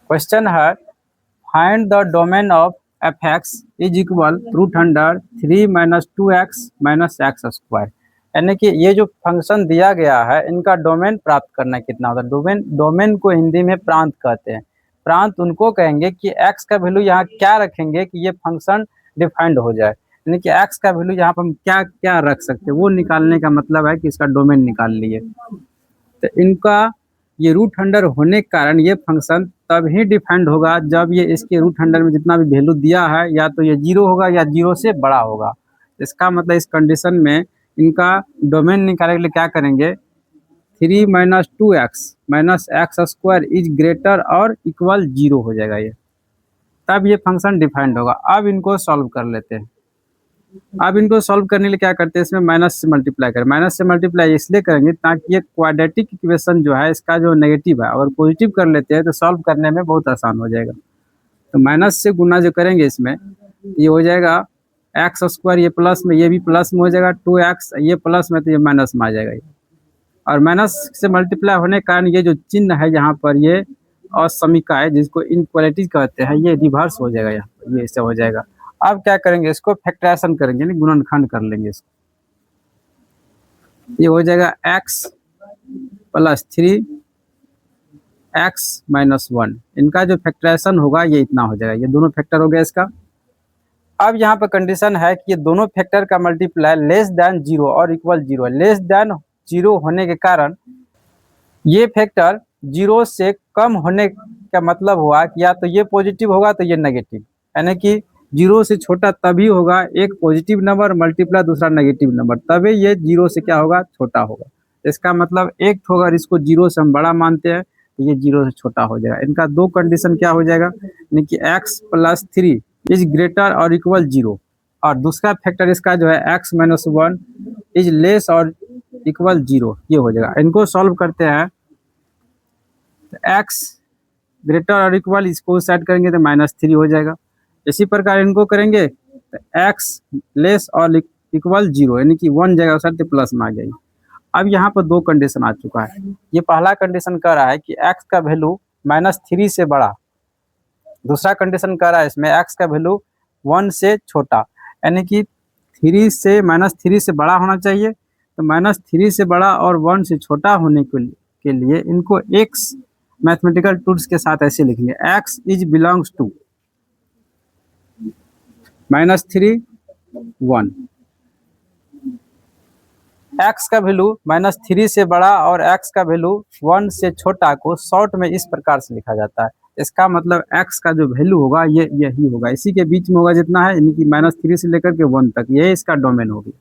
Question है find the domain of F X is equal root under 3 minus 2x minus X square. यानी कि ये जो function दिया गया है इनका डोमेन प्राप्त करना कितना होता है। डोमेन को हिंदी में प्रांत कहते हैं। प्रांत उनको कहेंगे कि x का वैल्यू यहाँ क्या रखेंगे कि ये फंक्शन डिफाइंड हो जाए। यानी कि x का वैल्यू यहाँ पर हम क्या क्या रख सकते हैं वो निकालने का मतलब है कि इसका डोमेन निकाल लिए। तो इनका ये रूट अंडर होने के कारण ये फंक्शन तब ही डिफाइंड होगा जब ये इसके रूट अंडर में जितना भी वैल्यू दिया है या तो ये 0 होगा या 0 से बड़ा होगा। इसका मतलब इस कंडीशन में इनका डोमेन निकालने के लिए क्या करेंगे, 3 minus 2x minus X square is greater और इक्वल 0 हो जाएगा ये, तब ये फंक्शन डिफाइंड होगा। अब इनको सॉल्व कर लेते हैं। अब इनको सॉल्व करने के लिए क्या करते हैं, इसमें माइनस से मल्टीप्लाई करें। माइनस से मल्टीप्लाई इसलिए करेंगे ताकि ये क्वाड्रेटिक इक्वेशन जो है इसका जो नेगेटिव है अगर पॉजिटिव कर लेते हैं तो सॉल्व करने में बहुत आसान हो जाएगा। तो माइनस से गुना जो करेंगे इसमें ये हो जाएगा एक्स स्क्वायर, ये प्लस में ये भी प्लस में हो जाएगा 2x, ये प्लस में तो ये माइनस में आ जाएगा ये। और माइनस से मल्टीप्लाई होने के कारण ये जो चिन्ह है यहाँ पर ये असमीका है जिसको इनक्वालिटी कहते हैं, ये रिवर्स हो जाएगा, यहाँ पर ये ऐसे हो जाएगा। अब क्या करेंगे, इसको फैक्टराइजेशन करेंगे यानी गुणनखंड कर लेंगे इसको। ये हो जाएगा x प्लस 3x माइनस 1। इनका जो फैक्टराइजेशन होगा ये इतना हो जाएगा, ये दोनों फैक्टर हो गया इसका। अब यहाँ पर कंडीशन है कि ये दोनों फैक्टर का मल्टीप्लाई लेस देन 0 और इक्वल 0 है। लेस देन 0 होने के कारण ये फैक्टर 0 से कम होने का मतलब हुआ कि या तो ये पॉजिटिव होगा तो ये नेगेटिव, यानी कि 0 से छोटा तभी होगा एक पॉजिटिव नंबर मल्टीप्लाई दूसरा नेगेटिव नंबर, तभी ये 0 से क्या होगा, छोटा होगा। इसका मतलब एक तो अगर इसको 0 से हम बड़ा मानते हैं तो ये 0 से छोटा हो जाएगा। इनका दो कंडीशन क्या हो जाएगा, यानी कि x प्लस 3 इज ग्रेटर और इक्वल 0, और दूसरा फैक्टर इसका जो है x माइनस 1 इज लेस और इक्वल 0, ये हो जाएगा। इनको सॉल्व करते हैं तो x ग्रेटर और इक्वल इसको सेट करेंगे तो -3 हो जाएगा। इसी प्रकार इनको करेंगे तो x लेस और इक्वल 0 यानी कि 1 जगह सर तो प्लस में आ जाएगी। अब यहाँ पर दो कंडीशन आ चुका है। ये पहला कंडीशन कह रहा है कि x का वैल्यू -3 से बड़ा, दूसरा कंडीशन कह रहा है इसमें x का वैल्यू 1 से छोटा, यानी कि 3 से -3 से बड़ा होना चाहिए। तो -3 से बड़ा और 1 से छोटा होने के लिए इनको x मैथमेटिकल टूल्स के साथ ऐसे लिखेंगे, x is belongs to -3 1। x का वैल्यू -3 से बड़ा और x का वैल्यू 1 से छोटा को शॉर्ट में इस प्रकार से लिखा जाता है। इसका मतलब x का जो वैल्यू होगा ये यही होगा, इसी के बीच में होगा जितना है, यानी कि -3 से लेकर के 1 तक, ये इसका डोमेन होगी।